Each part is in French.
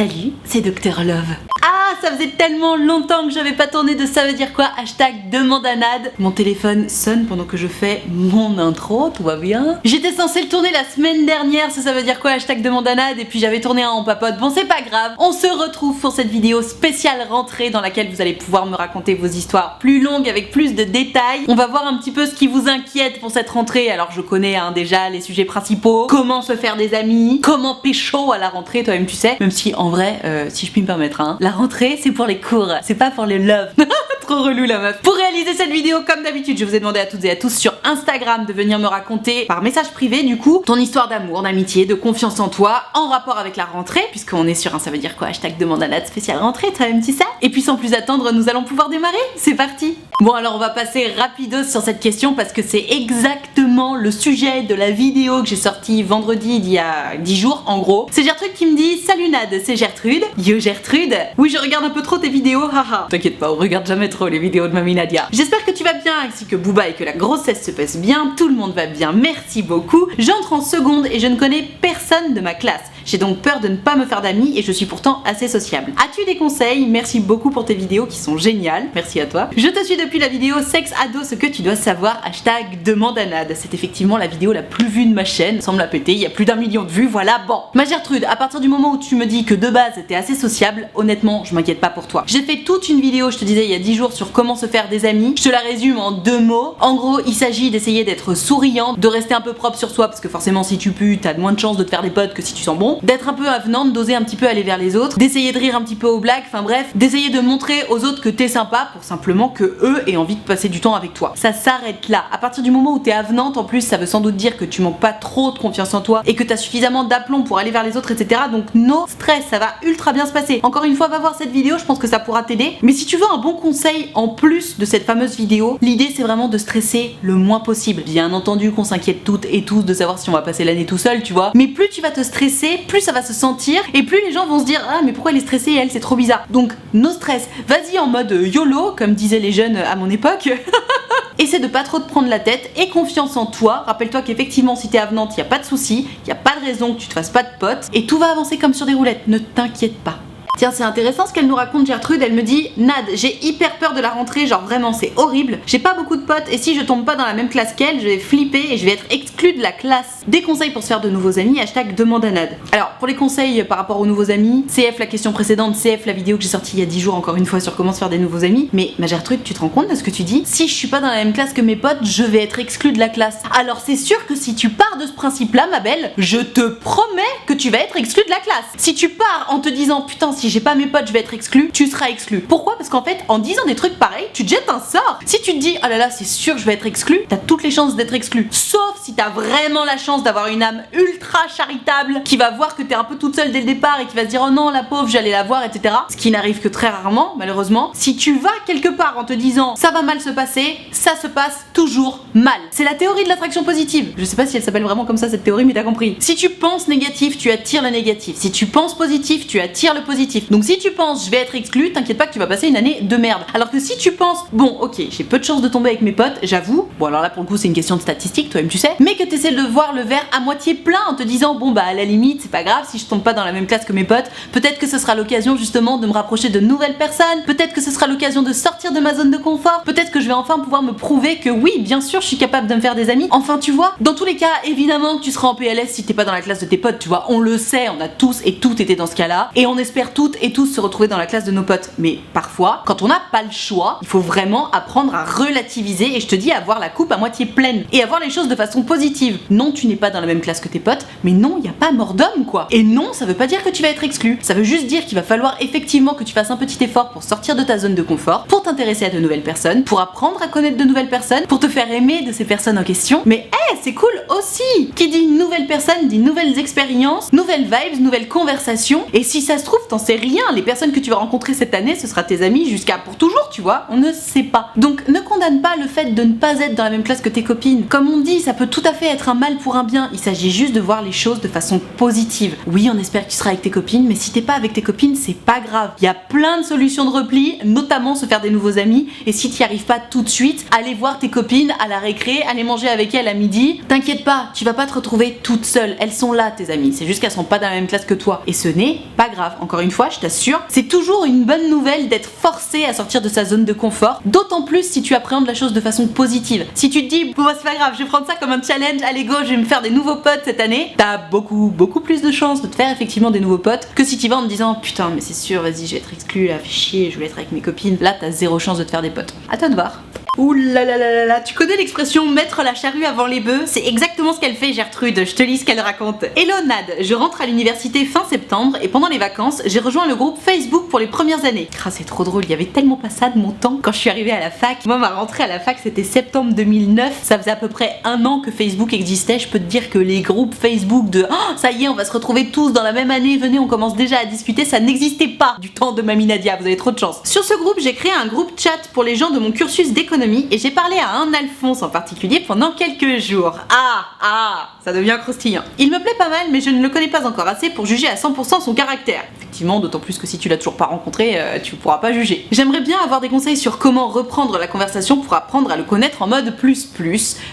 Salut, c'est Dr Love. Ah, ça faisait tellement longtemps que j'avais pas tourné de ça veut dire quoi #demande à Nad. Mon téléphone sonne pendant que je fais mon intro, tout va bien. J'étais censée le tourner la semaine dernière, ça veut dire quoi #demande à Nad, et puis j'avais tourné un en papote. Bon, c'est pas grave, on se retrouve pour cette vidéo spéciale rentrée dans laquelle vous allez pouvoir me raconter vos histoires plus longues avec plus de détails. On va voir un petit peu ce qui vous inquiète pour cette rentrée. Alors je connais déjà les sujets principaux, comment se faire des amis, comment pécho à la rentrée, toi-même tu sais. Même si en vrai, si je puis me permettre, la rentrée c'est pour les cours, c'est pas pour les love. Trop relou la meuf. Pour réaliser cette vidéo, comme d'habitude, je vous ai demandé à toutes et à tous sur Instagram de venir me raconter par message privé du coup ton histoire d'amour, d'amitié, de confiance en toi en rapport avec la rentrée, puisqu'on est sur un ça veut dire quoi #demande à Nad spécial rentrée, toi-même tu sais. Et puis sans plus attendre, nous allons pouvoir démarrer. C'est parti. Bon, alors on va passer rapidos sur cette question parce que c'est exactement le sujet de la vidéo que j'ai sortie vendredi d'il y a 10 jours en gros. C'est Gertrude qui me dit salut Nad, c'est Gertrude. Yo Gertrude. Oui, je regarde un peu trop tes vidéos, haha. T'inquiète pas, on regarde jamais trop les vidéos de Mamie Nadia. J'espère que tu vas bien ainsi que Booba et que la grossesse se passe bien. Tout le monde va bien, merci beaucoup. J'entre en seconde et je ne connais personne de ma classe. J'ai donc peur de ne pas me faire d'amis et je suis pourtant assez sociable. As-tu des conseils? Merci beaucoup pour tes vidéos qui sont géniales. Merci à toi. Je te suis depuis la vidéo Sexe ado, ce que tu dois savoir #demande à Nad. C'est effectivement la vidéo la plus vue de ma chaîne. Semble la péter, il y a plus d'1 million de vues, voilà. Bon. Ma Gertrude, à partir du moment où tu me dis que de base t'es assez sociable, honnêtement, je m'inquiète pas pour toi. J'ai fait toute une vidéo, je te disais il y a 10 jours, sur comment se faire des amis. Je te la résume en 2 mots. En gros, il s'agit d'essayer d'être souriant, de rester un peu propre sur soi parce que forcément si tu pues, t'as moins de chances de te faire des potes que si tu sens bon. D'être un peu avenante, d'oser un petit peu aller vers les autres, d'essayer de rire un petit peu aux blagues, enfin bref, d'essayer de montrer aux autres que t'es sympa pour simplement que eux aient envie de passer du temps avec toi. Ça s'arrête là. À partir du moment où t'es avenante, en plus, ça veut sans doute dire que tu manques pas trop de confiance en toi et que t'as suffisamment d'aplomb pour aller vers les autres, etc. Donc no stress, ça va ultra bien se passer. Encore une fois, va voir cette vidéo, je pense que ça pourra t'aider. Mais si tu veux un bon conseil en plus de cette fameuse vidéo, l'idée c'est vraiment de stresser le moins possible. Bien entendu qu'on s'inquiète toutes et tous de savoir si on va passer l'année tout seul, tu vois. Mais plus tu vas te stresser, plus ça va se sentir et plus les gens vont se dire ah mais pourquoi elle est stressée, elle c'est trop bizarre. Donc no stress, vas-y en mode YOLO comme disaient les jeunes à mon époque. Essaie de pas trop te prendre la tête et confiance en toi. Rappelle-toi qu'effectivement si t'es avenante, y a pas de souci, y a pas de raison que tu te fasses pas de potes et tout va avancer comme sur des roulettes, ne t'inquiète pas. Tiens, c'est intéressant ce qu'elle nous raconte Gertrude, elle me dit Nad, j'ai hyper peur de la rentrée, genre vraiment c'est horrible, j'ai pas beaucoup de potes et si je tombe pas dans la même classe qu'elle, je vais flipper et je vais être exclue de la classe. Des conseils pour se faire de nouveaux amis, #demande à Nad. Alors pour les conseils par rapport aux nouveaux amis, CF la question précédente, CF la vidéo que j'ai sortie il y a 10 jours encore une fois sur comment se faire des nouveaux amis, mais ma Gertrude, tu te rends compte de ce que tu dis? Si je suis pas dans la même classe que mes potes, je vais être exclue de la classe. Alors c'est sûr que si tu pars de ce principe là ma belle, je te promets que tu vas être exclue de la classe. Si tu pars en te disant putain si j'ai pas mes potes je vais être exclu, tu seras exclu. Pourquoi? Parce qu'en fait en disant des trucs pareils tu te jettes un sort. Si tu te dis oh là là c'est sûr je vais être exclu, t'as toutes les chances d'être exclu. Sauf si t'as vraiment la chance d'avoir une âme ultra charitable qui va voir que t'es un peu toute seule dès le départ et qui va se dire oh non la pauvre j'allais la voir etc. Ce qui n'arrive que très rarement malheureusement. Si tu vas quelque part en te disant ça va mal se passer, ça se passe toujours mal. C'est la théorie de l'attraction positive. Je sais pas si elle s'appelle vraiment comme ça cette théorie mais t'as compris. Si tu penses négatif tu attires le négatif. Si tu penses positif tu attires le positif. Donc si tu penses je vais être exclu, t'inquiète pas que tu vas passer une année de merde. Alors que si tu penses bon ok j'ai peu de chance de tomber avec mes potes, j'avoue, bon alors là pour le coup c'est une question de statistique toi-même tu sais, mais que t'essaies de voir le verre à moitié plein en te disant bon bah à la limite c'est pas grave si je tombe pas dans la même classe que mes potes, peut-être que ce sera l'occasion justement de me rapprocher de nouvelles personnes, peut-être que ce sera l'occasion de sortir de ma zone de confort, peut-être que je vais enfin pouvoir me prouver que oui bien sûr je suis capable de me faire des amis, enfin tu vois, dans tous les cas évidemment que tu seras en PLS si t'es pas dans la classe de tes potes, tu vois, on le sait, on a tous et toutes été dans ce cas-là et on espère toutes et tous se retrouver dans la classe de nos potes, mais parfois quand on n'a pas le choix, il faut vraiment apprendre à relativiser et je te dis à voir la coupe à moitié pleine et à voir les choses de façon positive. Non tu n'es pas dans la même classe que tes potes, mais non il y a pas mort d'homme quoi. Et non ça veut pas dire que tu vas être exclu, ça veut juste dire qu'il va falloir effectivement que tu fasses un petit effort pour sortir de ta zone de confort, pour t'intéresser à de nouvelles personnes, pour apprendre à connaître de nouvelles personnes, pour te faire aimer de ces personnes en question. Mais c'est cool aussi. Qui dit nouvelle personne dit nouvelles expériences, nouvelles vibes, nouvelles conversations et si ça se trouve t'en sais sait rien. Les personnes que tu vas rencontrer cette année, ce sera tes amis jusqu'à pour toujours, tu vois. On ne sait pas. Donc ne condamne pas le fait de ne pas être dans la même classe que tes copines. Comme on dit, ça peut tout à fait être un mal pour un bien. Il s'agit juste de voir les choses de façon positive. Oui, on espère que tu seras avec tes copines, mais si t'es pas avec tes copines, c'est pas grave. Il y a plein de solutions de repli, notamment se faire des nouveaux amis. Et si t'y arrives pas tout de suite, aller voir tes copines à la récré, aller manger avec elles à midi. T'inquiète pas, tu vas pas te retrouver toute seule. Elles sont là, tes amies. C'est juste qu'elles sont pas dans la même classe que toi. Et ce n'est pas grave. Encore une fois, je t'assure, c'est toujours une bonne nouvelle d'être forcé à sortir de sa zone de confort. D'autant plus si tu appréhendes la chose de façon positive. Si tu te dis, bon, c'est pas grave, je vais prendre ça comme un challenge, allez go, je vais me faire des nouveaux potes cette année, t'as beaucoup plus de chances de te faire effectivement des nouveaux potes que si tu vas en te disant, putain, mais c'est sûr, vas-y, je vais être exclue, là, fais chier, je voulais être avec mes copines. Là, t'as zéro chance de te faire des potes. À toi de voir. Ouh là là là là là, tu connais l'expression mettre la charrue avant les bœufs? C'est exactement ce qu'elle fait, Gertrude, je te lis ce qu'elle raconte. Hello Nad, je rentre à l'université fin septembre et pendant les vacances, j'ai rejoint le groupe Facebook pour les premières années. Ah, c'est trop drôle, il y avait tellement pas ça de mon temps quand je suis arrivée à la fac. Moi, ma rentrée à la fac, c'était septembre 2009, ça faisait à peu près un an que Facebook existait. Je peux te dire que les groupes Facebook de oh, ça y est, on va se retrouver tous dans la même année, venez, on commence déjà à discuter, ça n'existait pas du temps de Mamie Nadia, vous avez trop de chance. Sur ce groupe, j'ai créé un groupe chat pour les gens de mon cursus d'économie et j'ai parlé à un Alphonse en particulier pendant quelques jours. Ça devient croustillant. Il me plaît pas mal, mais je ne le connais pas encore assez pour juger à 100% son caractère. Effectivement, d'autant plus que si tu l'as toujours pas rencontré, tu pourras pas juger. J'aimerais bien avoir des conseils sur comment reprendre la conversation pour apprendre à le connaître en mode plus.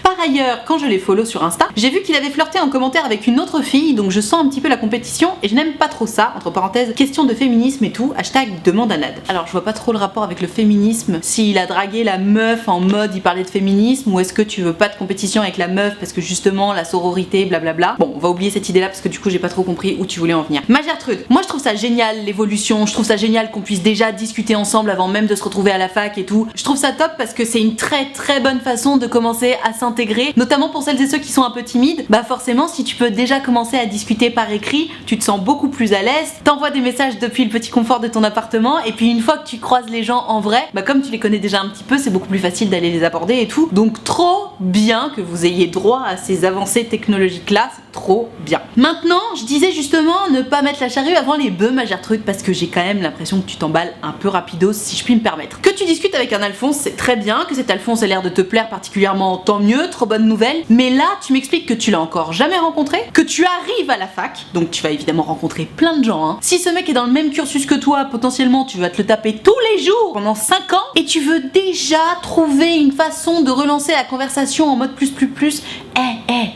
Par ailleurs, quand je l'ai follow sur Insta, j'ai vu qu'il avait flirté en commentaire avec une autre fille, donc je sens un petit peu la compétition et je n'aime pas trop ça. Entre parenthèses, question de féminisme et tout, hashtag demande à Nad. Alors je vois pas trop le rapport avec le féminisme, s'il a dragué la meuf en mode il parlait de féminisme, ou est-ce que tu veux pas de compétition avec la meuf parce que justement la sororité, blablabla. Bon, on va oublier cette idée là parce que du coup j'ai pas trop compris où tu voulais en venir. Ma Gertrude, moi je trouve ça génial l'évolution, je trouve ça génial qu'on puisse déjà discuter ensemble avant même de se retrouver à la fac et tout. Je trouve ça top parce que c'est une très bonne façon de commencer à s'intégrer, notamment pour celles et ceux qui sont un peu timides. Bah forcément, si tu peux déjà commencer à discuter par écrit, tu te sens beaucoup plus à l'aise, t'envoies des messages depuis le petit confort de ton appartement et puis une fois que tu croises les gens en vrai, bah comme tu les connais déjà un petit peu, c'est beaucoup plus facile d'aller les aborder et tout. Donc trop bien que vous ayez droit à ces avancées technologiques là, c'est trop bien. Maintenant, je disais justement ne pas mettre la charrue avant les bœufs, ma Gertrude, parce que j'ai quand même l'impression que tu t'emballes un peu rapidos, si je puis me permettre. Que tu discutes avec un Alphonse, c'est très bien, que cet Alphonse a l'air de te plaire particulièrement, tant mieux, trop bonne nouvelle, mais là tu m'expliques que tu l'as encore jamais rencontré, que tu arrives à la fac, donc tu vas évidemment rencontrer plein de gens, hein. Si ce mec est dans le même cursus que toi, potentiellement tu vas te le taper tous les jours pendant 5 ans, et tu veux déjà trouver une façon de relancer la conversation en mode plus.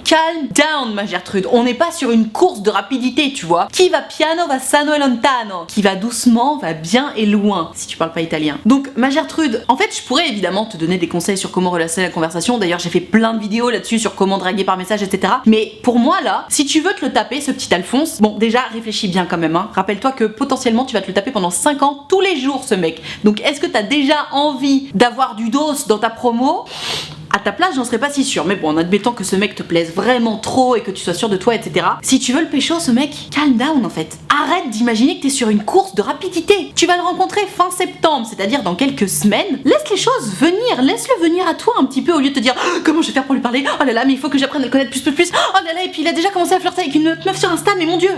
Calm down, ma Gertrude, on n'est pas sur une course de rapidité, tu vois. Qui va piano va sano e lontano. Qui va doucement va bien et loin, si tu parles pas italien. Donc, ma Gertrude, en fait, je pourrais évidemment te donner des conseils sur comment relancer la conversation. D'ailleurs, j'ai fait plein de vidéos là-dessus sur comment draguer par message, etc. Mais pour moi, là, si tu veux te le taper, ce petit Alphonse, bon, déjà, réfléchis bien quand même, hein. Rappelle-toi que potentiellement, tu vas te le taper pendant 5 ans, tous les jours, ce mec. Donc, est-ce que t'as déjà envie d'avoir du dos dans ta promo ? À ta place, j'en serais pas si sûre. Mais bon, en admettant que ce mec te plaise vraiment trop et que tu sois sûre de toi, etc. Si tu veux le pécho, ce mec, calm down en fait. Arrête d'imaginer que t'es sur une course de rapidité. Tu vas le rencontrer fin septembre, c'est-à-dire dans quelques semaines. Laisse les choses venir, laisse-le venir à toi un petit peu au lieu de te dire oh, comment je vais faire pour lui parler. Oh là là, mais il faut que j'apprenne à le connaître plus. Oh là là, et puis il a déjà commencé à flirter avec une autre meuf sur Insta, mais mon dieu.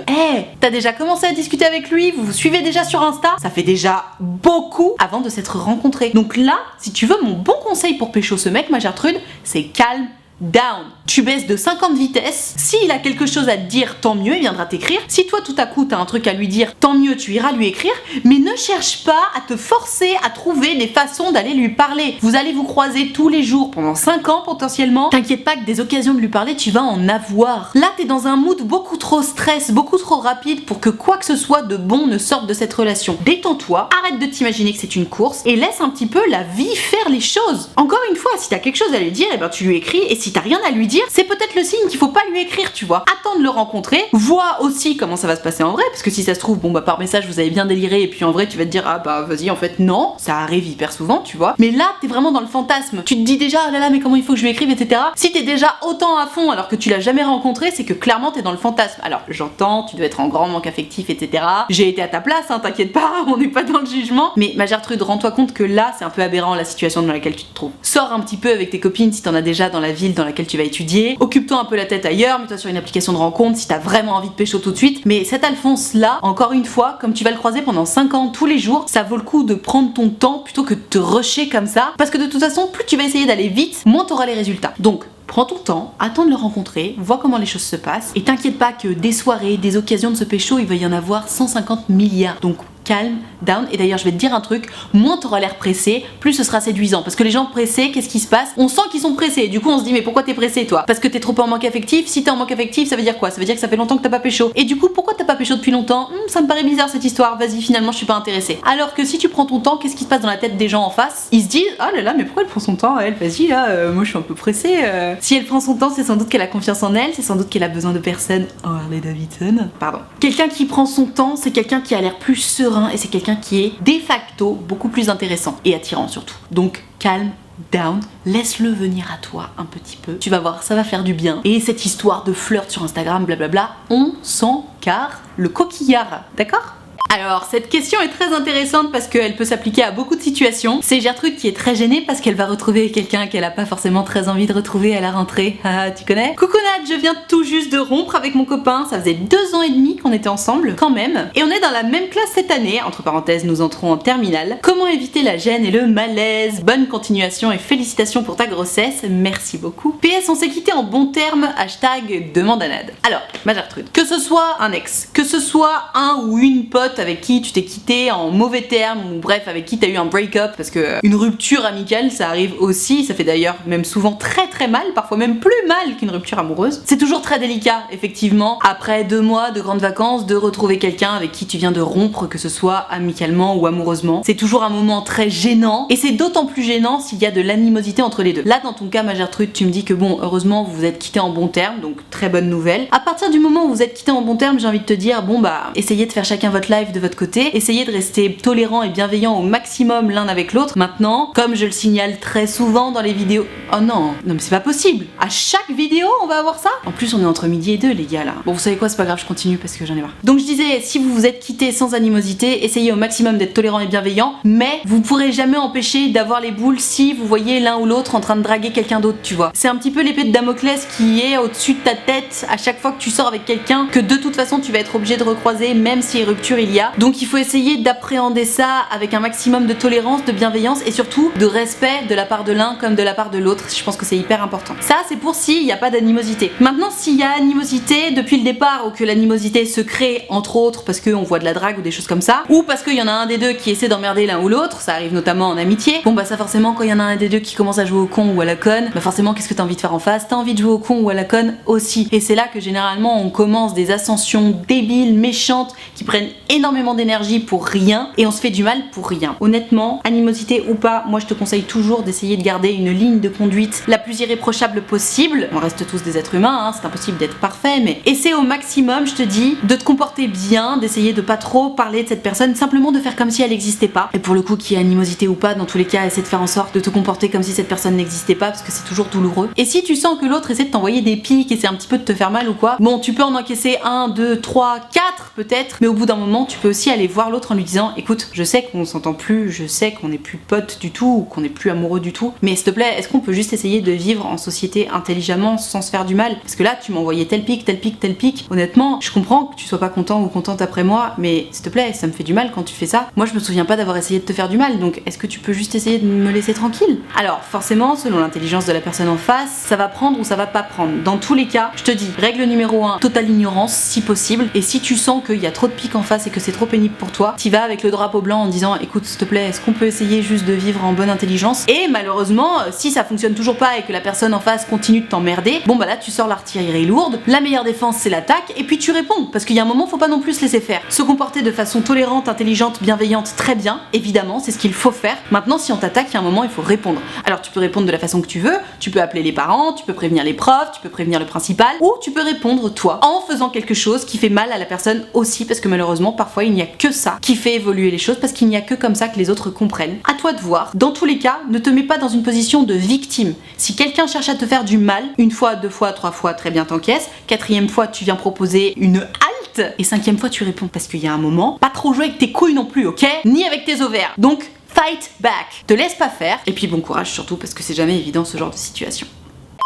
T'as déjà commencé à discuter avec lui, vous vous suivez déjà sur Insta. Ça fait déjà beaucoup avant de s'être rencontrés. Donc là, si tu veux mon bon conseil pour pécho ce mec, ma Gertrude, c'est calme down. Tu baisses de 50 vitesses. S'il a quelque chose à te dire, tant mieux, il viendra t'écrire. Si toi tout à coup t'as un truc à lui dire, tant mieux, tu iras lui écrire. Mais ne cherche pas à te forcer à trouver des façons d'aller lui parler. Vous allez vous croiser tous les jours pendant 5 ans potentiellement. T'inquiète pas que des occasions de lui parler, tu vas en avoir. Là t'es dans un mood beaucoup trop stress, beaucoup trop rapide pour que quoi que ce soit de bon ne sorte de cette relation. Détends-toi, arrête de t'imaginer que c'est une course et laisse un petit peu la vie faire les choses. Encore une fois, si t'as quelque chose à lui dire, eh ben tu lui écris, et si t'as rien à lui dire, c'est peut-être le signe qu'il faut pas lui écrire, tu vois. Attends de le rencontrer, vois aussi comment ça va se passer en vrai, parce que si ça se trouve, bon bah par message vous avez bien déliré et puis en vrai tu vas te dire ah bah vas-y en fait non, ça arrive hyper souvent, tu vois. Mais là t'es vraiment dans le fantasme, tu te dis déjà oh là là mais comment il faut que je lui écrive, etc. Si t'es déjà autant à fond alors que tu l'as jamais rencontré, c'est que clairement t'es dans le fantasme. Alors j'entends, tu dois être en grand manque affectif, etc. J'ai été à ta place, hein, t'inquiète pas, on n'est pas dans le jugement. Mais ma Gertrude, rends-toi compte que là c'est un peu aberrant la situation dans laquelle tu te trouves. Sors un petit peu avec tes copines si t'en as déjà dans la ville dans laquelle tu vas étudier. étudier, occupe-toi un peu la tête ailleurs, mets-toi sur une application de rencontre si t'as vraiment envie de pécho tout de suite. Mais cet Alphonse là, encore une fois, comme tu vas le croiser pendant 5 ans tous les jours, ça vaut le coup de prendre ton temps plutôt que de te rusher comme ça, parce que de toute façon, plus tu vas essayer d'aller vite, moins t'auras les résultats. Donc prends ton temps, attends de le rencontrer, vois comment les choses se passent, et t'inquiète pas que des soirées, des occasions de se pécho, il va y en avoir 150 milliards. Donc calme, down, et d'ailleurs je vais te dire un truc, moins t'auras l'air pressé, plus ce sera séduisant, parce que les gens pressés, qu'est-ce qui se passe? On sent qu'ils sont pressés, du coup on se dit mais pourquoi t'es pressé toi? Parce que t'es trop en manque affectif. Si t'es en manque affectif, ça veut dire quoi? Ça veut dire que ça fait longtemps que t'as pas pécho, et du coup pourquoi t'as pas pécho depuis longtemps? Ça me paraît bizarre cette histoire, vas-y finalement je suis pas intéressée. Alors que si tu prends ton temps, qu'est-ce qui se passe dans la tête des gens en face? Ils se disent oh là là mais pourquoi elle prend son temps elle? Vas-y là, moi je suis un peu pressée. Si elle prend son temps, c'est sans doute qu'elle a confiance en elle, c'est sans doute qu'elle a besoin de personne. Oh Harley Davidson, pardon. Quelqu'un qui prend son temps, c'est quelqu'un qui a l'air plus serein, et c'est quelqu'un qui est de facto beaucoup plus intéressant et attirant surtout. Donc calme, down, laisse-le venir à toi un petit peu. Tu vas voir, ça va faire du bien. Et cette histoire de flirt sur Instagram, blablabla, on s'en carre le coquillard, d'accord? Alors cette question est très intéressante parce qu'elle peut s'appliquer à beaucoup de situations. C'est Gertrude qui est très gênée parce qu'elle va retrouver quelqu'un qu'elle a pas forcément très envie de retrouver à la rentrée. Ah, tu connais? Coucou Nat, je viens tout juste de rompre avec mon copain, ça faisait 2 ans et demi qu'on était ensemble quand même. Et on est dans la même classe cette année, entre parenthèses nous entrons en terminale. Comment éviter la gêne et le malaise? Bonne continuation et félicitations pour ta grossesse, merci beaucoup. PS, on s'est quitté en bons termes, hashtag demande à Nad. Alors, ma Gertrude, que ce soit un ex, que ce soit un ou une pote avec qui tu t'es quitté en mauvais termes, ou bref avec qui t'as eu un break-up, parce que une rupture amicale ça arrive aussi, ça fait d'ailleurs même souvent très très mal, parfois même plus mal qu'une rupture amoureuse. C'est toujours très délicat effectivement, après 2 mois de grandes vacances, de retrouver quelqu'un avec qui tu viens de rompre, que ce soit amicalement ou amoureusement. C'est toujours un moment très gênant, et c'est d'autant plus gênant s'il y a de l'animosité entre les deux. Là dans ton cas ma Gertrude, tu me dis que bon, heureusement vous vous êtes quittés en bons termes, donc très bonne nouvelle. À partir du moment où vous êtes quittés en bons termes, j'ai envie de te dire bon bah essayez de faire chacun votre live de votre côté, essayez de rester tolérant et bienveillant au maximum l'un avec l'autre. Maintenant, comme je le signale très souvent dans les vidéos, oh non mais c'est pas possible, à chaque vidéo on va avoir ça. En plus on est entre midi et 2 les gars là. Bon vous savez quoi, c'est pas grave, je continue parce que j'en ai marre. Donc je disais, si vous vous êtes quittés sans animosité, essayez au maximum d'être tolérant et bienveillant, mais vous pourrez jamais empêcher d'avoir les boules si vous voyez l'un ou l'autre en train de draguer quelqu'un d'autre, tu vois. C'est un petit peu l'épée de Damoclès qui est au-dessus de ta tête à chaque fois que tu sors avec quelqu'un, que de toute façon tu vas être obligé de recroiser même si rupture il y a. Donc il faut essayer d'appréhender ça avec un maximum de tolérance, de bienveillance et surtout de respect de la part de l'un comme de la part de l'autre. Je pense que c'est hyper important. Ça c'est pour s'il n'y a pas d'animosité. Maintenant s'il y a animosité depuis le départ, ou que l'animosité se crée entre autres parce qu'on voit de la drague ou des choses comme ça, ou parce qu'il y en a un des deux qui essaie d'emmerder l'un ou l'autre, ça arrive notamment en amitié, bon bah ça forcément quand il y en a un des deux qui commence à jouer au con ou à la conne, bah forcément qu'est-ce que t'as envie de faire en face? T'as envie de jouer au con ou à la conne aussi. Et c'est là que généralement on commence des ascensions débiles, méchantes, qui prennent énormément d'énergie pour rien, et on se fait du mal pour rien. Honnêtement, animosité ou pas, moi je te conseille toujours d'essayer de garder une ligne de conduite la plus irréprochable possible. On reste tous des êtres humains, hein, c'est impossible d'être parfait, mais essaie au maximum, je te dis, de te comporter bien, d'essayer de pas trop parler de cette personne, simplement de faire comme si elle n'existait pas. Et pour le coup, qu'il y ait animosité ou pas, dans tous les cas, essaie de faire en sorte de te comporter comme si cette personne n'existait pas, parce que c'est toujours douloureux. Et si tu sens que l'autre essaie de t'envoyer des pics, essaie un petit peu de te faire mal ou quoi, bon, tu peux en encaisser 1, 2, 3, 4 peut-être, mais au bout d'un moment, tu peux aussi aller voir l'autre en lui disant écoute, je sais qu'on s'entend plus, je sais qu'on n'est plus potes du tout, ou qu'on n'est plus amoureux du tout, mais s'il te plaît, est-ce qu'on peut juste essayer de vivre en société intelligemment sans se faire du mal? Parce que là, tu m'as envoyé tel pic, tel pic, tel pic. Honnêtement, je comprends que tu sois pas content ou contente après moi, mais s'il te plaît, ça me fait du mal quand tu fais ça. Moi, je me souviens pas d'avoir essayé de te faire du mal, donc est-ce que tu peux juste essayer de me laisser tranquille? Alors, forcément, selon l'intelligence de la personne en face, ça va prendre ou ça va pas prendre. Dans tous les cas, je te dis, règle numéro 1, totale ignorance si possible, et si tu sens qu'il y a trop de pics en face et que c'est trop pénible pour toi, t'y vas avec le drapeau blanc en disant écoute s'il te plaît, est-ce qu'on peut essayer juste de vivre en bonne intelligence? Et malheureusement, si ça fonctionne toujours pas et que la personne en face continue de t'emmerder, bon bah là tu sors l'artillerie lourde, la meilleure défense c'est l'attaque, et puis tu réponds, parce qu'il y a un moment faut pas non plus se laisser faire. Se comporter de façon tolérante, intelligente, bienveillante, très bien, évidemment, c'est ce qu'il faut faire. Maintenant si on t'attaque, il y a un moment il faut répondre. Alors tu peux répondre de la façon que tu veux, tu peux appeler les parents, tu peux prévenir les profs, tu peux prévenir le principal, ou tu peux répondre toi, en faisant quelque chose qui fait mal à la personne aussi, parce que malheureusement parfois il n'y a que ça qui fait évoluer les choses, parce qu'il n'y a que comme ça que les autres comprennent. À toi de voir. Dans tous les cas, ne te mets pas dans une position de victime. Si quelqu'un cherche à te faire du mal, 1 fois, 2 fois, 3 fois, très bien t'encaisses, 4e fois tu viens proposer une halte, et 5e fois tu réponds, parce qu'il y a un moment, pas trop jouer avec tes couilles non plus, ok? Ni avec tes ovaires. Donc fight back. Te laisse pas faire, et puis bon courage surtout, parce que c'est jamais évident ce genre de situation.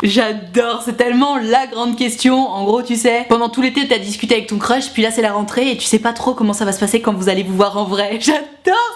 J'adore, c'est tellement la grande question. En gros, tu sais, pendant tout l'été t'as discuté avec ton crush, puis là c'est la rentrée et tu sais pas trop comment ça va se passer quand vous allez vous voir en vrai. J'adore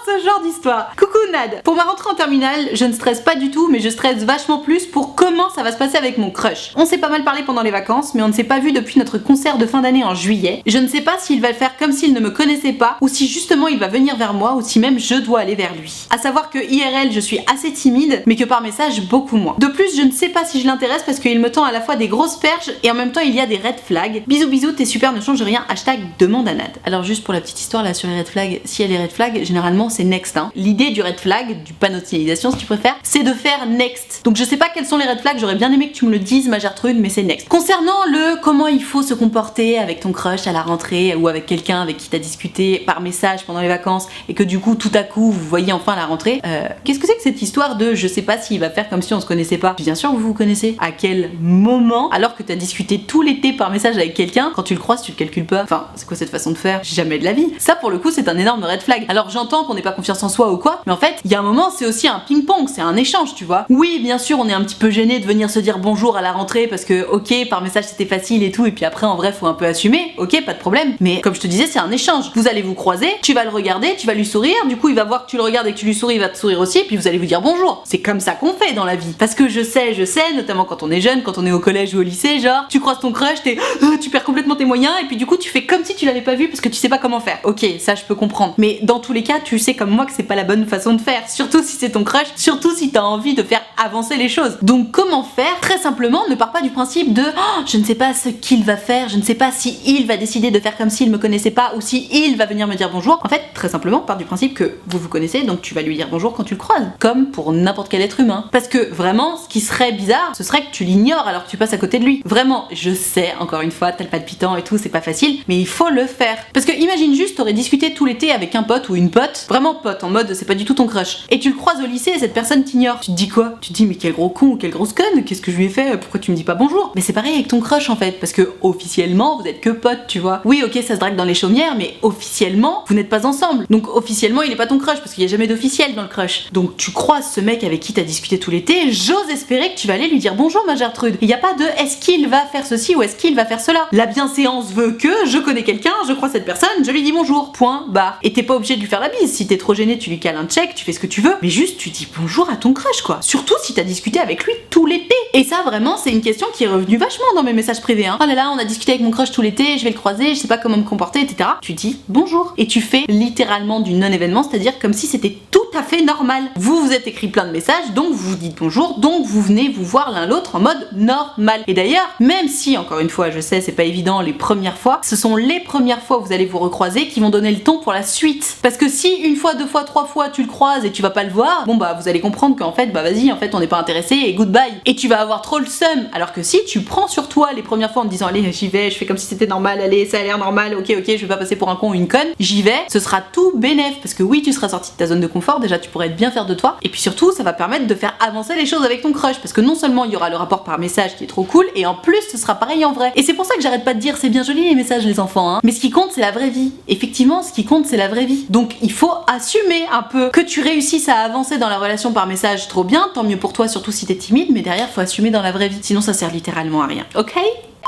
ce genre d'histoire. Coucou Nad. Pour ma rentrée en terminale, je ne stresse pas du tout, mais je stresse vachement plus pour comment ça va se passer avec mon crush. On s'est pas mal parlé pendant les vacances, mais on ne s'est pas vu depuis notre concert de fin d'année en juillet. Je ne sais pas s'il va le faire comme s'il ne me connaissait pas, ou si justement il va venir vers moi, ou si même je dois aller vers lui. À savoir que IRL je suis assez timide, mais que par message beaucoup moins. De plus, je ne sais pas si je l'intéresse parce qu'il me tend à la fois des grosses perches et en même temps il y a des red flags. Bisous bisous, t'es super, ne change rien, hashtag demande à Nad. Alors juste pour la petite histoire là sur les red flags, si elle est red flag, généralement c'est next hein. L'idée du red flag, du panneau de signalisation si tu préfères, c'est de faire next. Donc je sais pas quels sont les red flags, j'aurais bien aimé que tu me le dises ma Gertrude, mais c'est next. Concernant le comment il faut se comporter avec ton crush à la rentrée ou avec quelqu'un avec qui t'as discuté par message pendant les vacances et que du coup tout à coup vous voyez enfin la rentrée, qu'est-ce que c'est que cette histoire de je sais pas s'il va faire comme si on se connaissait pas? Bien sûr vous vous connaissez. À quel moment, alors que t'as discuté tout l'été par message avec quelqu'un, quand tu le croises tu le calcules pas? Enfin c'est quoi cette façon de faire? Jamais de la vie. Ça pour le coup c'est un énorme red flag. Alors j'entends qu'on n'ait pas confiance en soi ou quoi, mais en fait il y a un moment c'est aussi un ping-pong, c'est un échange tu vois. Oui bien sûr on est un petit peu gêné de venir se dire bonjour à la rentrée parce que ok par message c'était facile et tout et puis après en vrai faut un peu assumer, ok pas de problème, mais comme je te disais c'est un échange. Vous allez vous croiser, tu vas le regarder, tu vas lui sourire, du coup il va voir que tu le regardes et que tu lui souris, il va te sourire aussi et puis vous allez vous dire bonjour. C'est comme ça qu'on fait dans la vie. Parce que je sais, notamment quand on est jeune, quand on est au collège ou au lycée, genre tu croises ton crush, tu perds complètement tes moyens et puis du coup tu fais comme si tu l'avais pas vu parce que tu sais pas comment faire. Ok, ça je peux comprendre. Mais dans tous les cas, tu sais comme moi que c'est pas la bonne façon de faire. Surtout si c'est ton crush, surtout si t'as envie de faire avancer les choses. Donc comment faire? Très simplement, ne pars pas du principe de je ne sais pas ce qu'il va faire, je ne sais pas si il va décider de faire comme s'il me connaissait pas ou si il va venir me dire bonjour. En fait, très simplement, pars du principe que vous vous connaissez, donc tu vas lui dire bonjour quand tu le croises. Comme pour n'importe quel être humain. Parce que vraiment, ce qui serait bizarre, ce serait que tu l'ignores alors que tu passes à côté de lui. Vraiment, je sais, encore une fois, t'as le palpitant et tout, c'est pas facile, mais il faut le faire. Parce que imagine juste, t'aurais discuté tout l'été avec un pote ou une pote, vraiment pote, en mode c'est pas du tout ton crush, et tu le croises au lycée et cette personne t'ignore. Tu te dis quoi? Tu te dis mais quel gros con ou quelle grosse conne, qu'est-ce que je lui ai fait? Pourquoi tu me dis pas bonjour? Mais c'est pareil avec ton crush en fait, parce que officiellement vous êtes que potes, tu vois. Oui, ok, ça se drague dans les chaumières, mais officiellement vous n'êtes pas ensemble. Donc officiellement il est pas ton crush parce qu'il y a jamais d'officiel dans le crush. Donc tu croises ce mec avec qui t'as discuté tout l'été, j'ose espérer que tu vas aller lui dire bonjour ma Gertrude. Il y a pas de est-ce qu'il va faire ceci ou est-ce qu'il va faire cela. La bienséance veut que je connais quelqu'un, je crois cette personne, je lui dis bonjour. Point barre. Et t'es pas obligé de lui faire la bise. Si t'es trop gêné, tu lui cales un check, tu fais ce que tu veux, mais juste tu dis bonjour à ton crush quoi. Surtout si t'as discuté avec lui tout l'été. Et ça vraiment c'est une question qui est revenue vachement dans mes messages privés hein. Oh là là, on a discuté avec mon crush tout l'été, je vais le croiser, je sais pas comment me comporter, etc. Tu dis bonjour. Et tu fais littéralement du non-événement, c'est-à-dire comme si c'était tout à fait normal. Vous vous êtes écrit plein de messages, donc vous vous dites bonjour, donc vous venez vous voir l'un l'autre en mode normal. Et d'ailleurs, même si, encore une fois, je sais, c'est pas évident les premières fois, ce sont les premières fois où vous allez vous recroiser qui vont donner le ton pour la suite. Parce que si une fois, deux fois, trois fois tu le croises et tu vas pas le voir, bon bah vous allez comprendre qu'en fait, bah vas-y, en fait on n'est pas intéressé et goodbye. Et tu vas avoir trop le seum. Alors que si tu prends sur toi les premières fois en te disant allez j'y vais, je fais comme si c'était normal, allez ça a l'air normal, ok, je vais pas passer pour un con ou une conne, j'y vais, ce sera tout bénef. Parce que oui, tu seras sorti de ta zone de confort, déjà tu pourrais être bien fier de toi, et puis surtout ça va permettre de faire avancer les choses avec ton crush, parce que non seulement il y aura le rapport par message qui est trop cool, et en plus ce sera pareil en vrai. Et c'est pour ça que j'arrête pas de dire c'est bien joli les messages les enfants hein, mais ce qui compte c'est la vraie vie. Effectivement ce qui compte c'est la vraie vie. Donc il faut assumer un peu que tu réussisses à avancer dans la relation par message, trop bien, tant mieux pour toi, surtout si t'es timide, mais derrière faut assumer dans la vraie vie, sinon ça sert littéralement à rien, ok?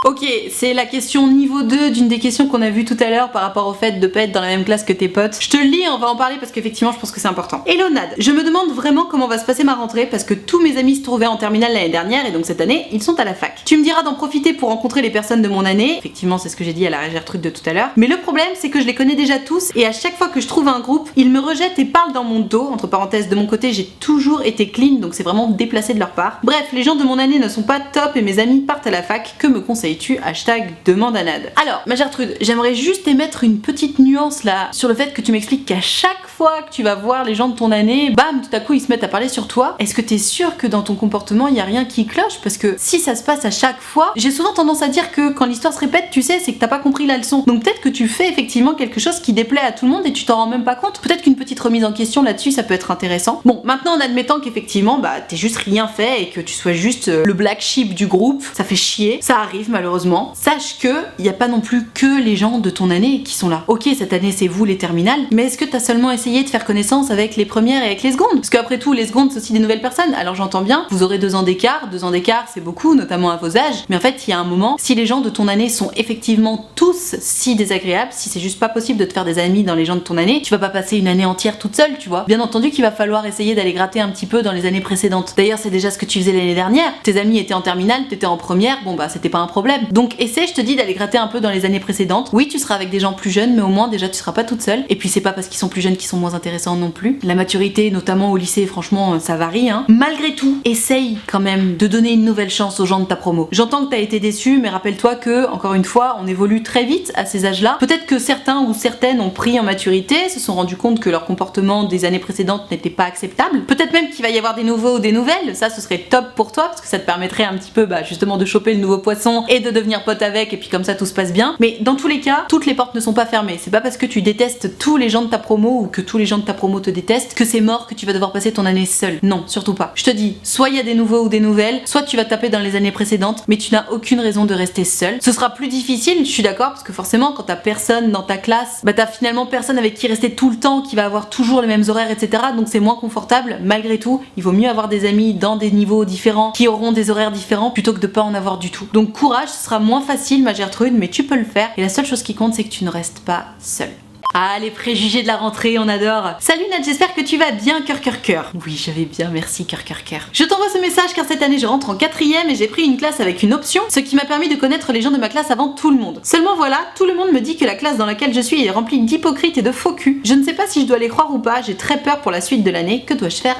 Ok, c'est la question niveau 2 d'une des questions qu'on a vues tout à l'heure par rapport au fait de pas être dans la même classe que tes potes. Je te le lis, on va en parler parce qu'effectivement je pense que c'est important. Hello Nad, je me demande vraiment comment va se passer ma rentrée parce que tous mes amis se trouvaient en terminale l'année dernière et donc cette année ils sont à la fac. Tu me diras d'en profiter pour rencontrer les personnes de mon année, effectivement c'est ce que j'ai dit à la Gertrude de tout à l'heure, mais le problème c'est que je les connais déjà tous et à chaque fois que je trouve un groupe, ils me rejettent et parlent dans mon dos, entre parenthèses de mon côté j'ai toujours été clean donc c'est vraiment déplacé de leur part. Bref, les gens de mon année ne sont pas top et mes amis partent à la fac, que me conseilles-tu? Hashtag demande à Nad. Alors, ma Gertrude, j'aimerais juste émettre une petite nuance là sur le fait que tu m'expliques qu'à chaque fois que tu vas voir les gens de ton année, bam, tout à coup ils se mettent à parler sur toi. Est-ce que t'es sûre que dans ton comportement il y a rien qui cloche? Parce que si ça se passe à chaque fois, j'ai souvent tendance à dire que quand l'histoire se répète, tu sais, c'est que t'as pas compris la leçon. Donc peut-être que tu fais effectivement quelque chose qui déplaît à tout le monde et tu t'en rends même pas compte. Peut-être qu'une petite remise en question là-dessus, ça peut être intéressant. Bon, maintenant en admettant qu'effectivement, bah t'es juste rien fait et que tu sois juste le black sheep du groupe, ça fait chier, ça arrive malheureusement. Sache que il y a pas non plus que les gens de ton année qui sont là. Ok, cette année c'est vous les terminales, mais est-ce que t'as seulement essayé essayer de faire connaissance avec les premières et avec les secondes. Parce qu'après tout, les secondes, c'est aussi des nouvelles personnes. Alors j'entends bien, vous aurez 2 ans d'écart. 2 ans d'écart, c'est beaucoup, notamment à vos âges. Mais en fait, il y a un moment, si les gens de ton année sont effectivement tous si désagréables, si c'est juste pas possible de te faire des amis dans les gens de ton année, tu vas pas passer une année entière toute seule, tu vois. Bien entendu qu'il va falloir essayer d'aller gratter un petit peu dans les années précédentes. D'ailleurs, c'est déjà ce que tu faisais l'année dernière. Tes amis étaient en terminale, t'étais en première, bon bah c'était pas un problème. Donc essaie, je te dis, d'aller gratter un peu dans les années précédentes. Oui, tu seras avec des gens plus jeunes, mais au moins déjà tu seras pas toute seule. Et puis c'est pas parce qu'ils sont plus jeunes qu'ils sont moins intéressants non plus. La maturité, notamment au lycée, franchement, ça varie, hein. Malgré tout, essaye quand même de donner une nouvelle chance aux gens de ta promo. J'entends que t'as été déçu, mais rappelle-toi que, encore une fois, on évolue très vite à ces âges-là. Peut-être que certains ou certaines ont pris en maturité, se sont rendus compte que leur comportement des années précédentes n'était pas acceptable. Peut-être même qu'il va y avoir des nouveaux ou des nouvelles. Ça, ce serait top pour toi, parce que ça te permettrait un petit peu, justement, de choper le nouveau poisson et de devenir pote avec, et puis comme ça tout se passe bien. Mais dans tous les cas, toutes les portes ne sont pas fermées. C'est pas parce que tu détestes tous les gens de ta promo ou que tous les gens de ta promo te détestent que c'est mort, que tu vas devoir passer ton année seule. Non, surtout pas. Je te dis, soit il y a des nouveaux ou des nouvelles, soit tu vas taper dans les années précédentes, mais tu n'as aucune raison de rester seule. Ce sera plus difficile, je suis d'accord, parce que forcément, quand t'as personne dans ta classe, t'as finalement personne avec qui rester tout le temps, qui va avoir toujours les mêmes horaires, etc. Donc c'est moins confortable. Malgré tout, il vaut mieux avoir des amis dans des niveaux différents, qui auront des horaires différents, plutôt que de pas en avoir du tout. Donc courage, ce sera moins facile, ma Gertrude, mais tu peux le faire. Et la seule chose qui compte, c'est que tu ne restes pas seule. Ah, les préjugés de la rentrée, on adore. Salut Nat, j'espère que tu vas bien, cœur cœur cœur. Oui, je vais bien, merci, cœur cœur cœur. Je t'envoie ce message car cette année je rentre en 4ème et j'ai pris une classe avec une option, ce qui m'a permis de connaître les gens de ma classe avant tout le monde. Seulement voilà, tout le monde me dit que la classe dans laquelle je suis est remplie d'hypocrites et de faux culs. Je ne sais pas si je dois les croire ou pas, j'ai très peur pour la suite de l'année. Que dois-je faire?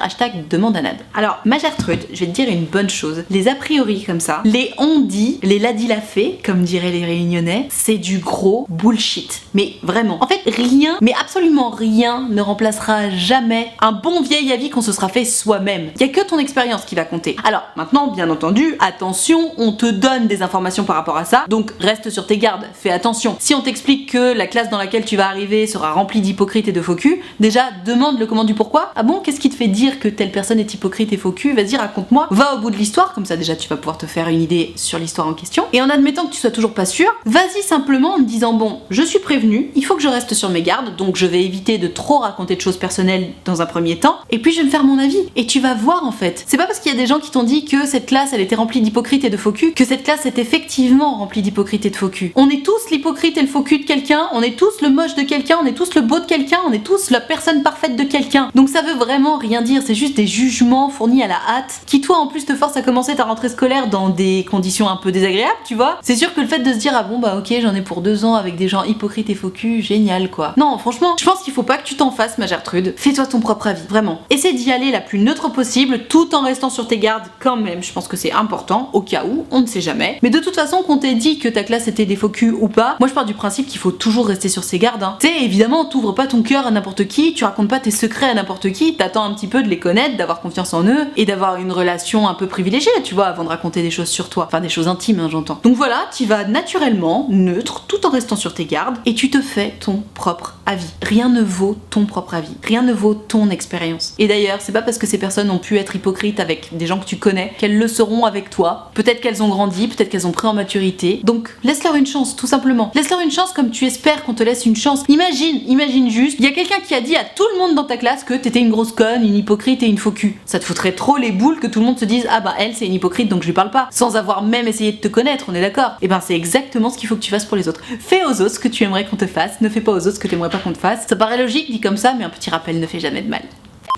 #demande à Nad. Alors, ma Gertrude, je vais te dire une bonne chose. Les a priori comme ça, les on dit, les l'a dit la fait, comme diraient les réunionnais, c'est du gros bullshit. Mais vraiment. En fait, rien, mais absolument rien ne remplacera jamais un bon vieil avis qu'on se sera fait soi-même. Il y a que ton expérience qui va compter. Alors maintenant, bien entendu, attention, on te donne des informations par rapport à ça, donc reste sur tes gardes, fais attention. Si on t'explique que la classe dans laquelle tu vas arriver sera remplie d'hypocrites et de faux culs, déjà demande le comment du pourquoi. Ah bon, qu'est-ce qui te fait dire que telle personne est hypocrite et faux cul? Vas-y, raconte-moi. Va au bout de l'histoire, comme ça déjà tu vas pouvoir te faire une idée sur l'histoire en question. Et en admettant que tu sois toujours pas sûr, vas-y simplement en te disant bon, je suis prévenue, il faut que je reste sur mes gardes, donc je vais éviter de trop raconter de choses personnelles dans un premier temps, et puis je vais me faire mon avis. Et tu vas voir en fait. C'est pas parce qu'il y a des gens qui t'ont dit que cette classe elle était remplie d'hypocrites et de faux culs que cette classe est effectivement remplie d'hypocrites et de faux culs. On est tous l'hypocrite et le faux cul de quelqu'un, on est tous le moche de quelqu'un, on est tous le beau de quelqu'un, on est tous la personne parfaite de quelqu'un. Donc ça veut vraiment rien dire, c'est juste des jugements fournis à la hâte qui toi en plus te forcent à commencer ta rentrée scolaire dans des conditions un peu désagréables, tu vois. C'est sûr que le fait de se dire ah bon bah ok j'en ai pour 2 ans avec des gens hypocrites et faux culs, génial quoi. Non franchement, je pense qu'il faut pas que tu t'en fasses ma Gertrude, fais-toi ton propre avis, vraiment. Essaie d'y aller la plus neutre possible tout en restant sur tes gardes quand même, je pense que c'est important, au cas où, on ne sait jamais. Mais de toute façon qu'on t'ait dit que ta classe était des faux culs ou pas, moi je pars du principe qu'il faut toujours rester sur ses gardes, hein. Tu sais, évidemment t'ouvres pas ton cœur à n'importe qui, tu racontes pas tes secrets à n'importe qui, t'attends un petit peu de les connaître, d'avoir confiance en eux et d'avoir une relation un peu privilégiée, tu vois, avant de raconter des choses sur toi, enfin des choses intimes hein, j'entends. Donc voilà, tu vas naturellement, neutre, tout en restant sur tes gardes et tu te fais ton propre avis. Rien ne vaut ton propre avis, rien ne vaut ton expérience. Et d'ailleurs, c'est pas parce que ces personnes ont pu être hypocrites avec des gens que tu connais qu'elles le seront avec toi. Peut-être qu'elles ont grandi, peut-être qu'elles ont pris en maturité. Donc laisse-leur une chance, tout simplement. Laisse-leur une chance comme tu espères qu'on te laisse une chance. Imagine juste, il y a quelqu'un qui a dit à tout le monde dans ta classe que t'étais une grosse conne, une hypocrite et une faux cul. Ça te foutrait trop les boules que tout le monde se dise ah bah elle c'est une hypocrite donc je lui parle pas, sans avoir même essayé de te connaître, on est d'accord? Et ben c'est exactement ce qu'il faut que tu fasses pour les autres. Fais aux autres ce que tu aimerais qu'on te fasse, ne fais pas aux autres ce que tu aimerais pas qu'on te fasse. Ça paraît logique dit comme ça, mais un petit rappel ne fait jamais de mal.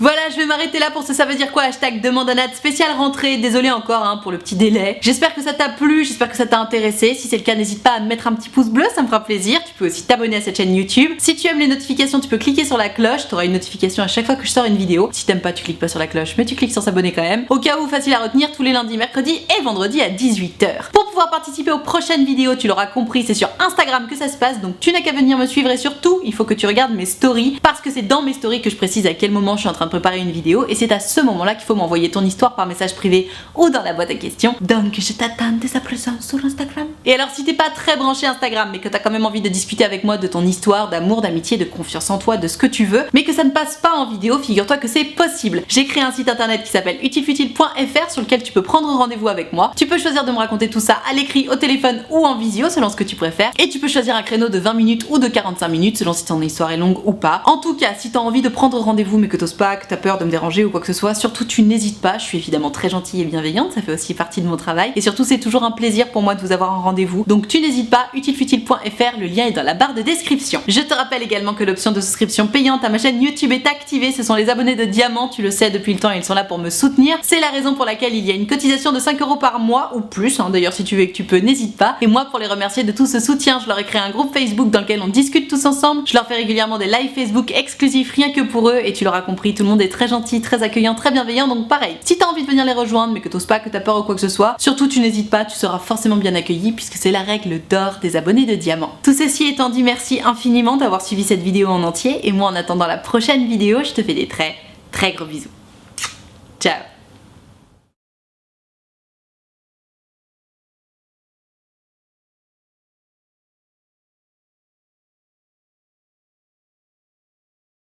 Voilà, je vais m'arrêter là pour ce ça veut dire quoi #demande à Nad spéciale rentrée. Désolée encore hein, pour le petit délai. J'espère que ça t'a plu, j'espère que ça t'a intéressé. Si c'est le cas, n'hésite pas à me mettre un petit pouce bleu, ça me fera plaisir. Tu peux aussi t'abonner à cette chaîne YouTube. Si tu aimes les notifications, tu peux cliquer sur la cloche. T'auras une notification à chaque fois que je sors une vidéo. Si t'aimes pas, tu cliques pas sur la cloche, mais tu cliques sur s'abonner quand même. Au cas où, facile à retenir, tous les lundis, mercredis et vendredis à 18h. Pour pouvoir participer aux prochaines vidéos, tu l'auras compris, c'est sur Instagram que ça se passe. Donc tu n'as qu'à venir me suivre et surtout, il faut que tu regardes mes stories parce que c'est dans mes stories que je précise à quel moment je suis en train de préparer une vidéo et c'est à ce moment-là qu'il faut m'envoyer ton histoire par message privé ou dans la boîte à questions. Donc je t'attends dès à présent sur Instagram. Et alors si t'es pas très branché Instagram mais que t'as quand même envie de discuter avec moi de ton histoire, d'amour, d'amitié, de confiance en toi, de ce que tu veux, mais que ça ne passe pas en vidéo, figure-toi que c'est possible. J'ai créé un site internet qui s'appelle utilefutile.fr sur lequel tu peux prendre rendez-vous avec moi. Tu peux choisir de me raconter tout ça à l'écrit, au téléphone ou en visio selon ce que tu préfères. Et tu peux choisir un créneau de 20 minutes ou de 45 minutes selon si ton histoire est longue ou pas. En tout cas, si t'as envie de prendre rendez-vous mais que t'oses pas, que t'as peur de me déranger ou quoi que ce soit, surtout tu n'hésites pas, je suis évidemment très gentille et bienveillante, ça fait aussi partie de mon travail. Et surtout c'est toujours un plaisir pour moi de vous avoir en rendez-vous. Donc tu n'hésites pas, utilefutile.fr, le lien est dans la barre de description. Je te rappelle également que l'option de souscription payante à ma chaîne YouTube est activée, ce sont les abonnés de Diamant, tu le sais depuis le temps, ils sont là pour me soutenir. C'est la raison pour laquelle il y a une cotisation de 5 € par mois ou plus, d'ailleurs si tu veux et que tu peux, n'hésite pas. Et moi pour les remercier de tout ce soutien, je leur ai créé un groupe Facebook dans lequel on discute tous ensemble, je leur fais régulièrement des lives Facebook exclusifs rien que pour eux et tu l'auras compris, tout le monde est très gentil, très accueillant, très bienveillant, donc pareil. Si t'as envie de venir les rejoindre mais que t'oses pas, que t'as peur ou quoi que ce soit, surtout tu n'hésites pas, tu seras forcément bien accueilli puisque c'est la règle d'or des abonnés de Diamant. Tout ceci étant dit, merci infiniment d'avoir suivi cette vidéo en entier et moi en attendant la prochaine vidéo, je te fais des très gros bisous. Ciao.